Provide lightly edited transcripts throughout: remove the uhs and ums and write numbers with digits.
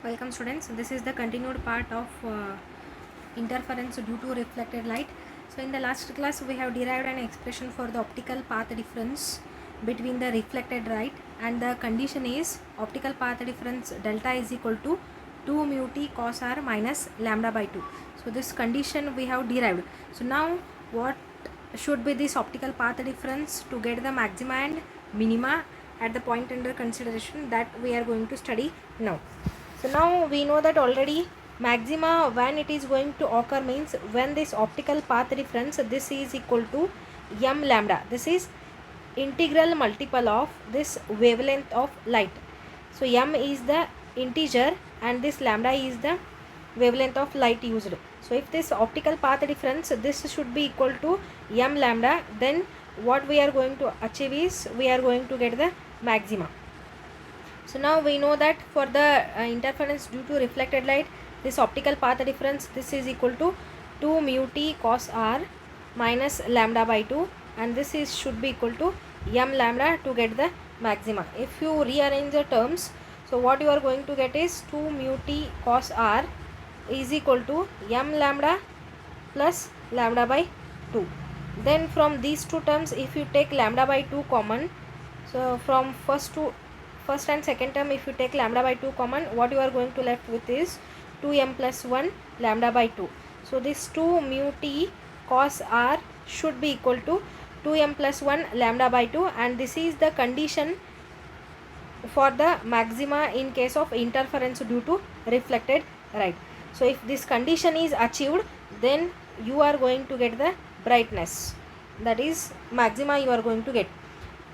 Welcome students. This is the continued part of interference due to reflected light. So in the last class we have derived an expression for the optical path difference between the reflected light, and the condition is optical path difference delta is equal to 2 mu t cos r minus lambda by 2. So this condition we have derived. So now what should be this optical path difference to get the maxima and minima at the point under consideration, that we are going to study now. So now we know that already maxima when it is going to occur means when this optical path difference, this is equal to m lambda. This is integral multiple of this wavelength of light. So m is the integer and this lambda is the wavelength of light used. So if this optical path difference, this should be equal to m lambda, then what we are going to achieve is we are going to get the maxima. So now we know that for the interference due to reflected light, this optical path difference, this is equal to 2 mu t cos r minus lambda by 2, and this is should be equal to m lambda to get the maxima. If you rearrange the terms, so what you are going to get is 2 mu t cos r is equal to m lambda plus lambda by 2. Then from these two terms, if you take lambda by 2 common, so from first and second term, if you take lambda by 2 common, what you are going to left with is 2m plus 1 lambda by 2. So this 2 mu t cos r should be equal to 2m plus 1 lambda by 2, and this is the condition for the maxima in case of interference due to reflected light. So if this condition is achieved, then you are going to get the brightness, that is maxima you are going to get.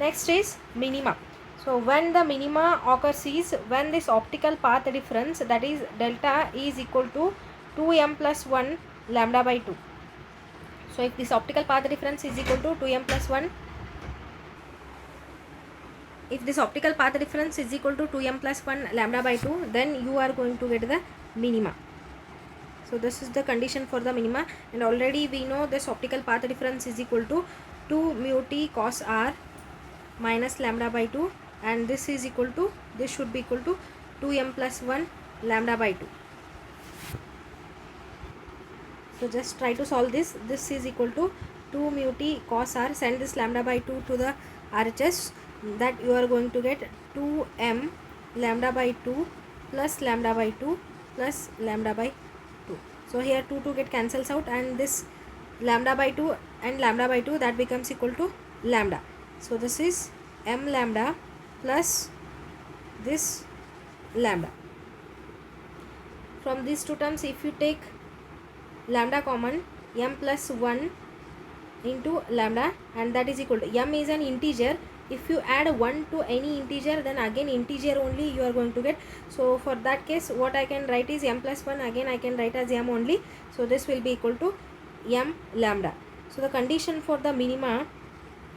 Next is minima. So when the minima occurs is when this optical path difference, that is delta, is equal to 2m plus 1 lambda by 2. So if this optical path difference is equal to 2m plus 1, if this optical path difference is equal to 2m plus 1 lambda by 2, then you are going to get the minima. So this is the condition for the minima, and already we know this optical path difference is equal to 2 mu t cos r minus lambda by 2, and this is equal to, this should be equal to 2m plus 1 lambda by 2. So just try to solve this. This is equal to 2 mu t cos r, send this lambda by 2 to the RHS, that you are going to get 2m lambda by 2 plus lambda by 2 plus lambda by 2. So here 2 get cancels out, and this lambda by 2 and lambda by 2, that becomes equal to lambda. So this is m lambda plus this lambda. From these two terms, if you take lambda common, m plus 1 into lambda, and that is equal to, m is an integer, if you add 1 to any integer, then again integer only you are going to get. So for that case, what I can write is m plus 1, again I can write as m only. So this will be equal to m lambda. So the condition for the minima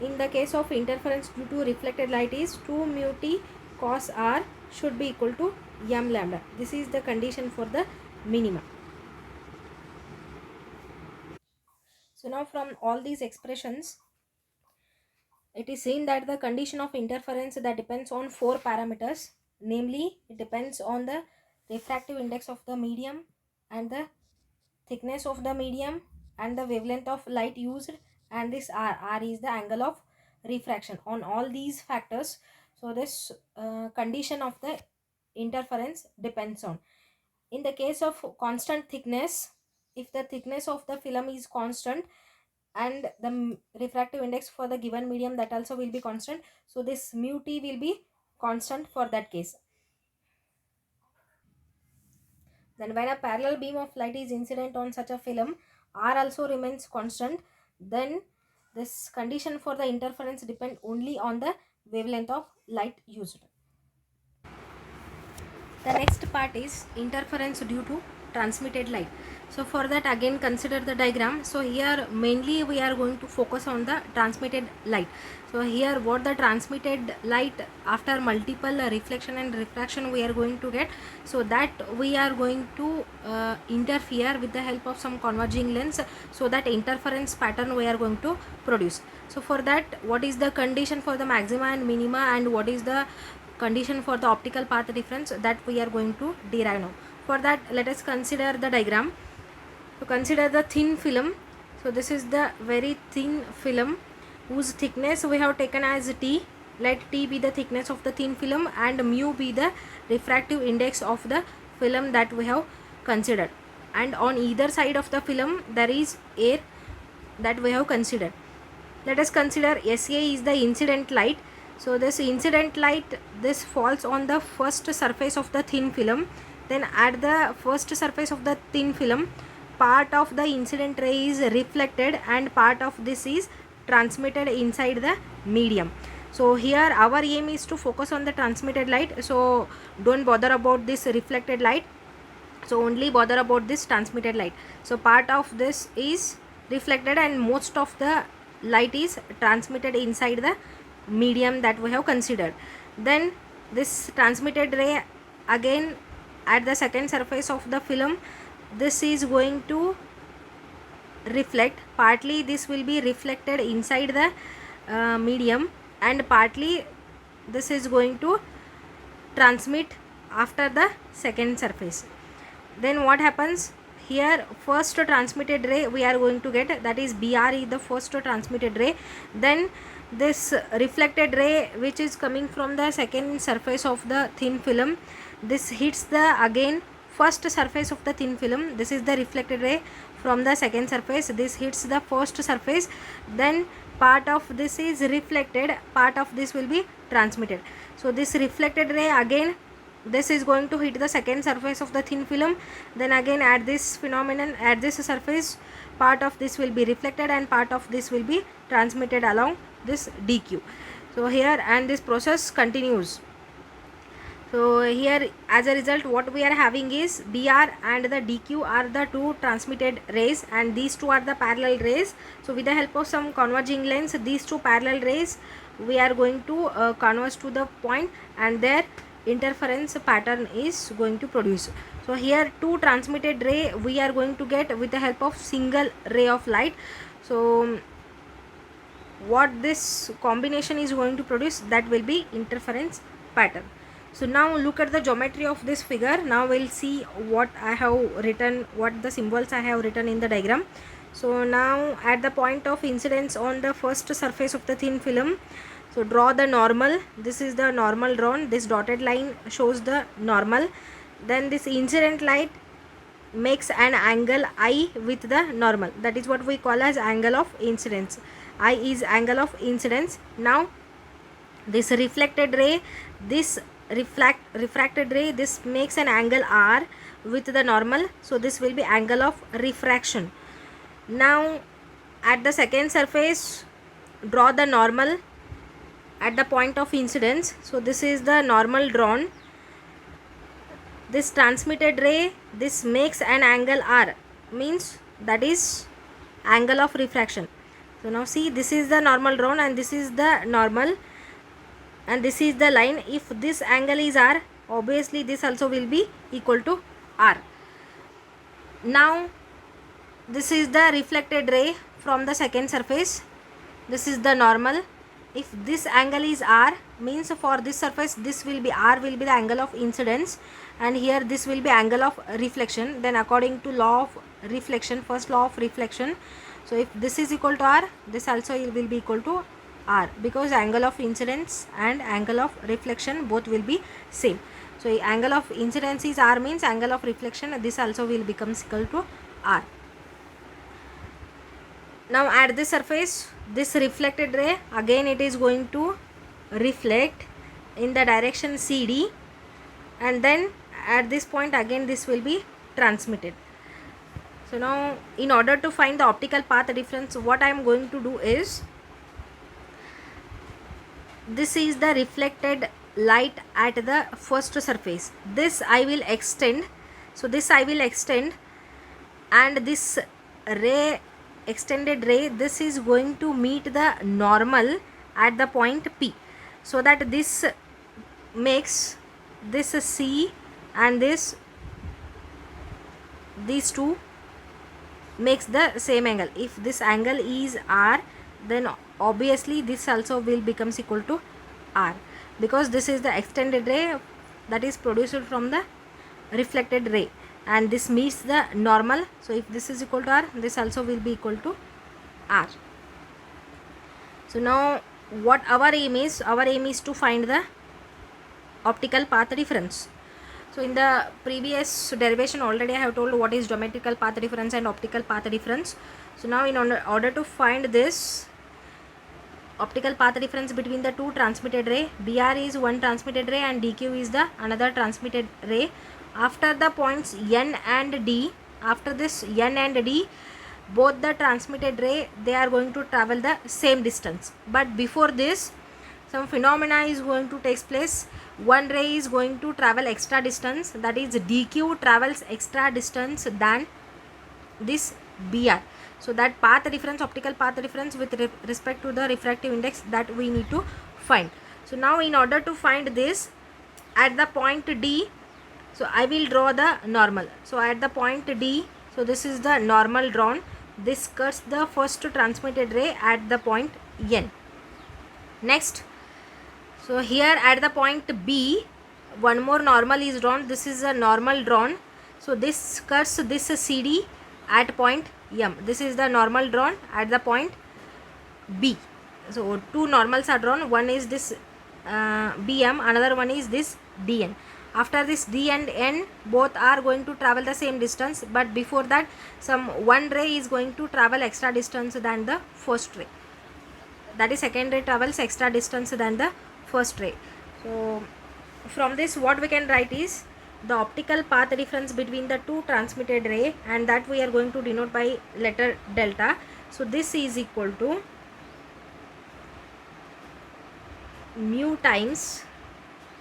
in the case of interference due to reflected light is 2 mu t cos r should be equal to m lambda. This is the condition for the minima. So now from all these expressions, it is seen that the condition of interference that depends on 4 parameters, namely it depends on the refractive index of the medium and the thickness of the medium and the wavelength of light used, and this r is the angle of refraction. On all these factors, so this condition of the interference depends on. In the case of constant thickness, if the thickness of the film is constant and the refractive index for the given medium, that also will be constant, so this mu t will be constant for that case. Then when a parallel beam of light is incident on such a film, r also remains constant, then this condition for the interference depend only on the wavelength of light used. The next part is interference due to transmitted light. So for that, again consider the diagram. So here mainly we are going to focus on the transmitted light. So here what the transmitted light after multiple reflection and refraction we are going to get, so that we are going to interfere with the help of some converging lens, so that interference pattern we are going to produce. So for that, what is the condition for the maxima and minima, and what is the condition for the optical path difference that we are going to derive now. For that, let us consider the diagram. So consider the thin film. So this is the very thin film whose thickness we have taken as T. Let T be the thickness of the thin film and mu be the refractive index of the film that we have considered. And on either side of the film there is air that we have considered. Let us consider SA is the incident light. So this incident light, this falls on the first surface of the thin film. Then at the first surface of the thin film, part of the incident ray is reflected and part of this is transmitted inside the medium. So here our aim is to focus on the transmitted light, so don't bother about this reflected light, so only bother about this transmitted light. So part of this is reflected and most of the light is transmitted inside the medium that we have considered. Then this transmitted ray again at the second surface of the film, this is going to reflect, partly this will be reflected inside the medium and partly this is going to transmit after the second surface. Then what happens here, first transmitted ray we are going to get, that is BR is the first transmitted ray. Then this reflected ray which is coming from the second surface of the thin film, this hits the again first surface of the thin film. This is the reflected ray from the second surface, this hits the first surface, then part of this is reflected, part of this will be transmitted. So this reflected ray again, this is going to hit the second surface of the thin film, then again at this phenomenon, at this surface, part of this will be reflected and part of this will be transmitted along this DQ. So here, and this process continues. So here as a result what we are having is BR and the DQ are the two transmitted rays and these two are the parallel rays. So with the help of some converging lens, these two parallel rays we are going to converge to the point and their interference pattern is going to produce. So here two transmitted ray we are going to get with the help of single ray of light. So what this combination is going to produce, that will be interference pattern. So now look at the geometry of this figure. Now we'll see what I have written, what the symbols I have written in the diagram. So now at the point of incidence on the first surface of the thin film, so draw the normal. This is the normal drawn, this dotted line shows the normal. Then this incident light makes an angle I with the normal, that is what we call as angle of incidence. I is angle of incidence. Now this reflected ray, this refracted ray, this makes an angle R with the normal, so this will be angle of refraction. Now at the second surface draw the normal at the point of incidence, so this is the normal drawn. This transmitted ray, this makes an angle R, means that is angle of refraction. So now see, this is the normal drawn and this is the normal and this is the line. If this angle is R, obviously this also will be equal to R. Now this is the reflected ray from the second surface, this is the normal. If this angle is R, means for this surface this will be R, will be the angle of incidence, and here this will be angle of reflection. Then according to law of reflection, first law of reflection, so if this is equal to R, this also will be equal to R, because angle of incidence and angle of reflection both will be same. So angle of incidence is R, means angle of reflection, this also will become equal to R. Now at this surface, this reflected ray again it is going to reflect in the direction CD, and then at this point again this will be transmitted. So now in order to find the optical path difference, what I am going to do is, this is the reflected light at the first surface, this I will extend. So this I will extend, and this ray, extended ray, this is going to meet the normal at the point P, so that this makes this C and these two makes the same angle. If this angle is R, then obviously this also will becomes equal to R. because this is the extended ray that is produced from the reflected ray, and this meets the normal. So if this is equal to r, this also will be equal to r. So now what our aim is to find the optical path difference. So in the previous derivation already I have told what is geometrical path difference and optical path difference. So now in order to find this optical path difference between the two transmitted ray, BR is one transmitted ray and DQ is the another transmitted ray. After the points N and D, after this N and D, both the transmitted ray, they are going to travel the same distance. But before this, some phenomena is going to take place. One ray is going to travel extra distance, that is DQ travels extra distance than this BR. So that path difference, optical path difference with respect to the refractive index, that we need to find. So now in order to find this, at the point D, so I will draw the normal. So at the point D, so this is the normal drawn. This cuts the first transmitted ray at the point N. Next, so here at the point B, one more normal is drawn. This is a normal drawn. So this cuts this CD at point M. This is the normal drawn at the point B. So two normals are drawn. One is this BM, another one is this DN. After this D and N, both are going to travel the same distance, but before that some one ray is going to travel extra distance than the first ray. That is second ray travels extra distance than the first ray. So from this what we can write is the optical path difference between the two transmitted ray, and that we are going to denote by letter delta. So this is equal to mu times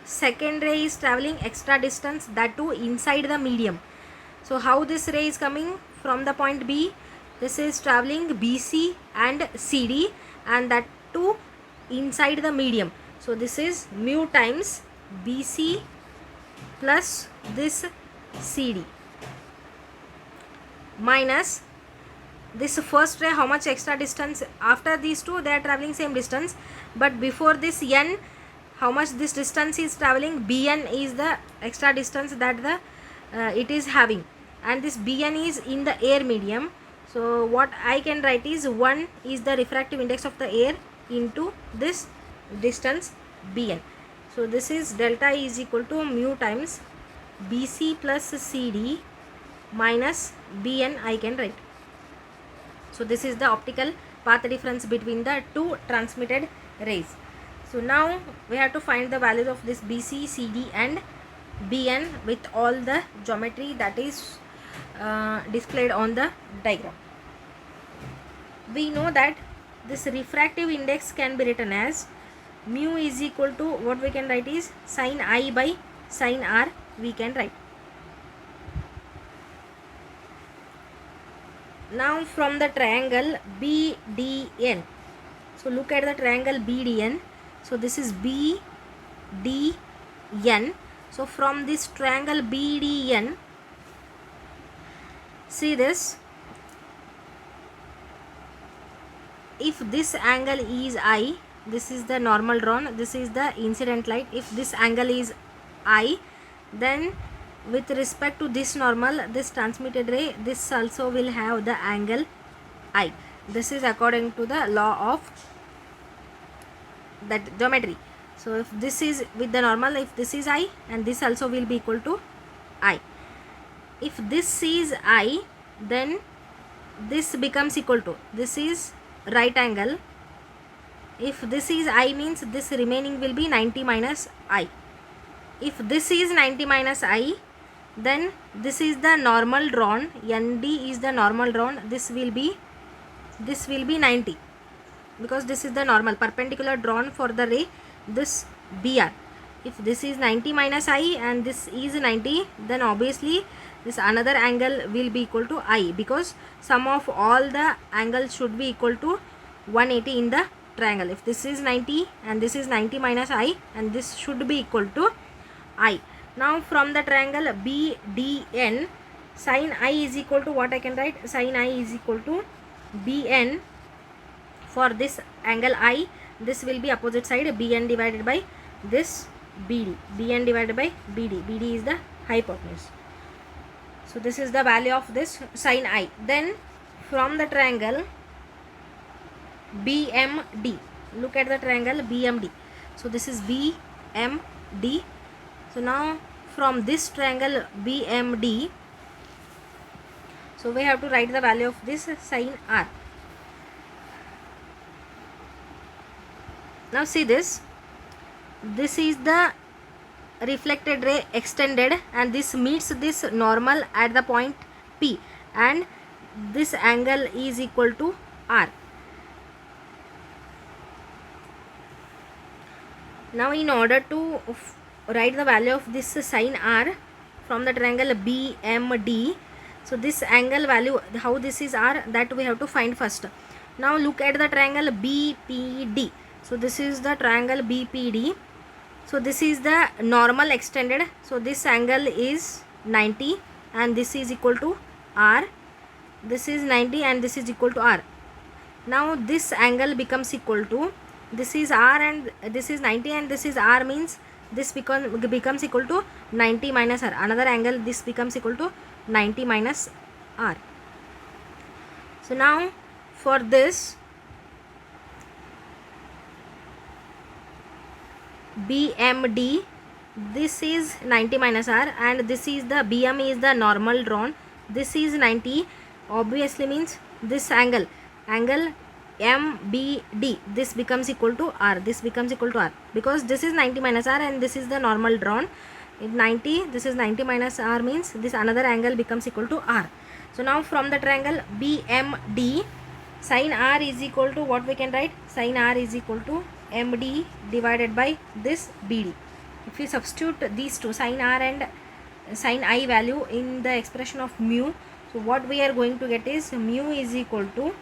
second ray is traveling extra distance, that too inside the medium. So how this ray is coming from the point B? This is traveling BC and CD, and that too inside the medium. So this is mu times BC plus this CD minus this first ray. How much extra distance? After these two they are traveling same distance, but before this N, how much this distance is traveling? Bn is the extra distance that the it is having, and this Bn is in the air medium. So what I can write is 1 is the refractive index of the air into this distance Bn. So this is delta is equal to mu times BC plus CD minus Bn I can write. So this is the optical path difference between the two transmitted rays. So now we have to find the values of this BC, CD and Bn with all the geometry that is displayed on the diagram. We know that this refractive index can be written as mu is equal to, what we can write is sin I by sin R we can write. Now from the triangle BDN, so look at the triangle BDN. So this is BDN. So from this triangle BDN, see this, if this angle is I, this is the normal drawn, this is the incident light. If this angle is I, then with respect to this normal, this transmitted ray, this also will have the angle I. This is according to the law of that geometry. So if this is with the normal, if this is I, and this also will be equal to I. If this is I, then this becomes equal to, this is right angle. If this is I, means this remaining will be 90 minus I. If this is 90 minus I, then this is the normal drawn, ND is the normal drawn, this will be 90, because this is the normal perpendicular drawn for the ray, this BR. If this is 90 minus I and this is 90, then obviously this another angle will be equal to I, because sum of all the angles should be equal to 180 in the triangle. If this is 90 and this is 90 minus I, and this should be equal to I. Now from the triangle BDN, sin I is equal to, what I can write, sin I is equal to Bn for this angle I, this will be opposite side, Bn divided by this BD, BN divided by BD. BD is the hypotenuse. So this is the value of this sin I. Then from the triangle BMD, look at the triangle BMD. So this is BMD. So now from this triangle BMD, so we have to write the value of this sin R. Now see this. This is the reflected ray extended, and this meets this normal at the point P, and this angle is equal to R. Now in order to write the value of this sin R from the triangle BMD, so this angle value, how this is R, that we have to find first. Now look at the triangle BPD. So this is the triangle BPD. So this is the normal extended. So this angle is 90 and this is equal to R. This is 90 and this is equal to R. Now this angle becomes equal to, this is R and this is 90 and this is R, means this becomes equal to 90 minus R. Another angle, this becomes equal to 90 minus R. So now for this BMD, this is 90 minus R and this is the BM is the normal drawn. This is 90, obviously means this angle MBD, this becomes equal to R. This becomes equal to R because this is 90 minus R and this is the normal drawn. 90, this is 90 minus R, means this another angle becomes equal to R. So now from the triangle BMD, sin R is equal to, what we can write, sin R is equal to MD divided by this BD. If we substitute these two, sin R and sin I value, in the expression of mu, so what we are going to get is mu is equal to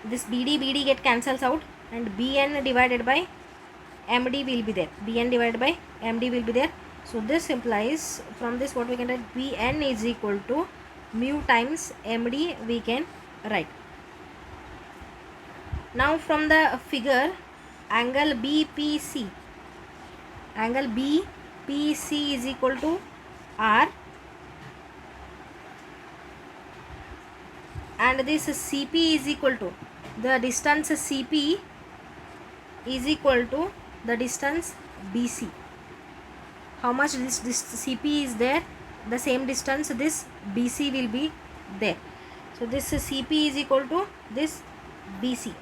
this BD get cancels out and BN divided by MD will be there. BN divided by MD will be there. So this implies, from this what we can write, BN is equal to mu times MD we can write. Now from the figure, angle BPC is equal to R, and this CP is equal to, the distance CP is equal to the distance BC. How much this CP is there, the same distance this BC will be there. So this CP is equal to this BC,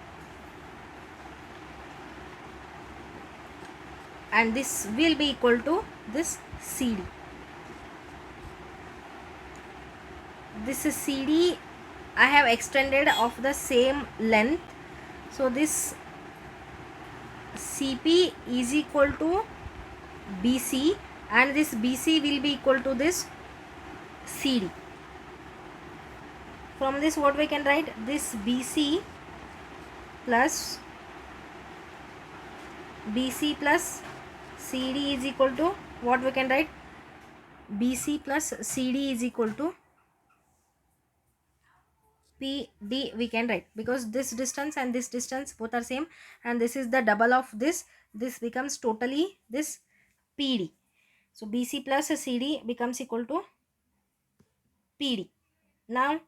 and this will be equal to this CD. This is CD I have extended of the same length. So this CP is equal to BC and this BC will be equal to this CD. From this what we can write, this BC plus CD is equal to, what we can write, BC plus CD is equal to PD we can write, because this distance and this distance both are same and this is the double of this becomes totally this PD. So BC plus CD becomes equal to PD. Now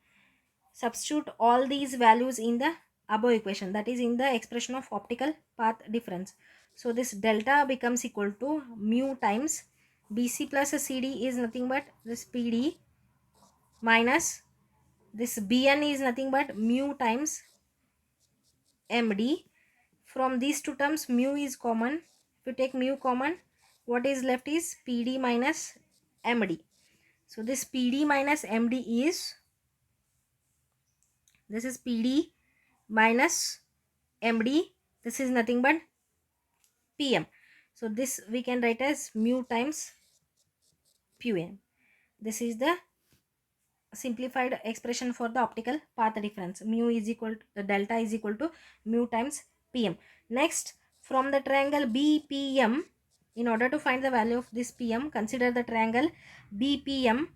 substitute all these values in the above equation, that is in the expression of optical path difference. So this delta becomes equal to mu times BC plus CD is nothing but this PD minus this BN is nothing but mu times MD. From these two terms mu is common. If you take mu common, what is left is PD minus MD. So this PD minus MD is, this is PD minus MD, this is nothing but PM. So this we can write as mu times PM. This is the simplified expression for the optical path difference. Mu is equal to, delta is equal to mu times PM. Next, from the triangle BPM, in order to find the value of this PM, consider the triangle BPM.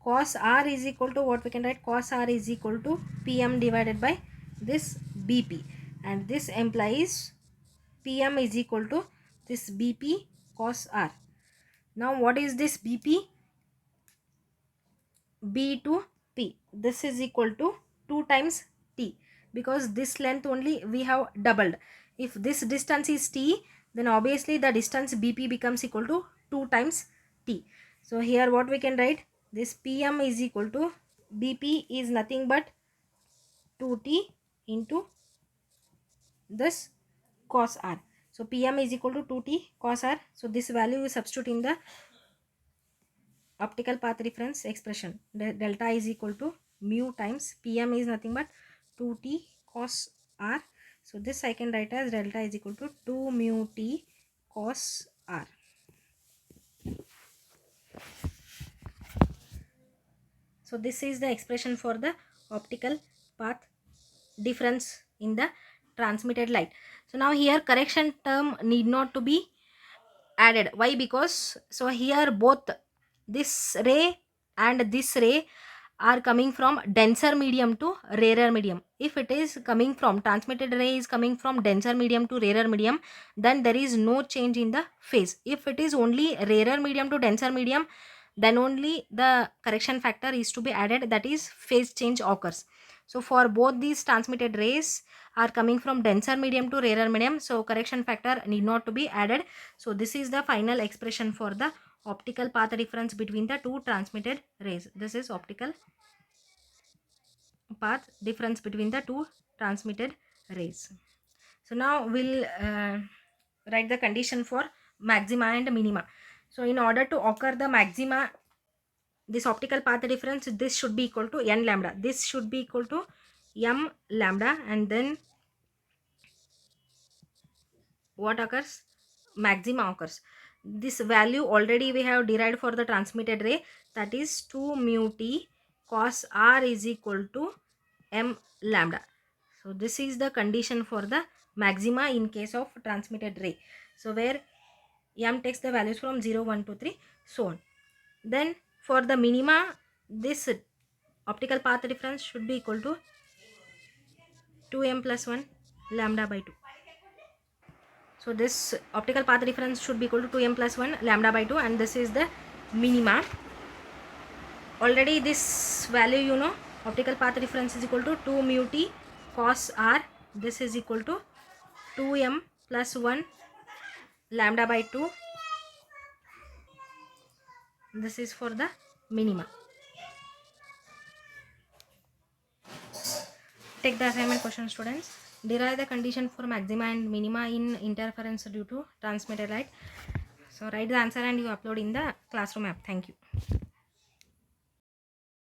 Cos R is equal to, what we can write, cos R is equal to PM divided by this BP. and this implies Pm is equal to this Bp cos R. Now what is this Bp? B to P. This is equal to 2 times T, because this length only we have doubled. If this distance is T, then obviously the distance Bp becomes equal to 2 times T. So here what we can write, this Pm is equal to Bp is nothing but 2T into this cos R. So Pm is equal to 2T cos R. So this value is substitute in the optical path difference expression. Delta is equal to mu times Pm is nothing but 2T cos R. So this I can write as delta is equal to 2 mu T cos R. So this is the expression for the optical path difference in the transmitted light. So now here correction term need not to be added. Why? Because so here both this ray and this ray are coming from denser medium to rarer medium. If it is coming from transmitted ray is coming from denser medium to rarer medium, then there is no change in the phase. If it is only rarer medium to denser medium, then only the correction factor is to be added, that is phase change occurs. So for both these transmitted rays are coming from denser medium to rarer medium, so correction factor need not to be added. So this is the final expression for the optical path difference between the two transmitted rays. This is optical path difference between the two transmitted rays. So now we'll write the condition for maxima and minima. So in order to occur the maxima, this optical path difference, this should be equal to n lambda. This should be equal to m lambda, and then what occurs? Maxima occurs. This value already we have derived for the transmitted ray, that is 2 mu T cos R is equal to m lambda. So this is the condition for the maxima in case of transmitted ray. So where m takes the values from 0, 1, 2, 3, so on. Then for the minima, this optical path difference should be equal to 2m plus 1 lambda by 2. So this optical path difference should be equal to 2m plus 1 lambda by 2, and this is the minima. Already this value you know, optical path difference is equal to 2 mu T cos R. This is equal to 2m plus 1 lambda by 2. This is for the minima. Take the assignment question, students. Derive the condition for maxima and minima in interference due to transmitted light. So write the answer and you upload in the classroom app. Thank you.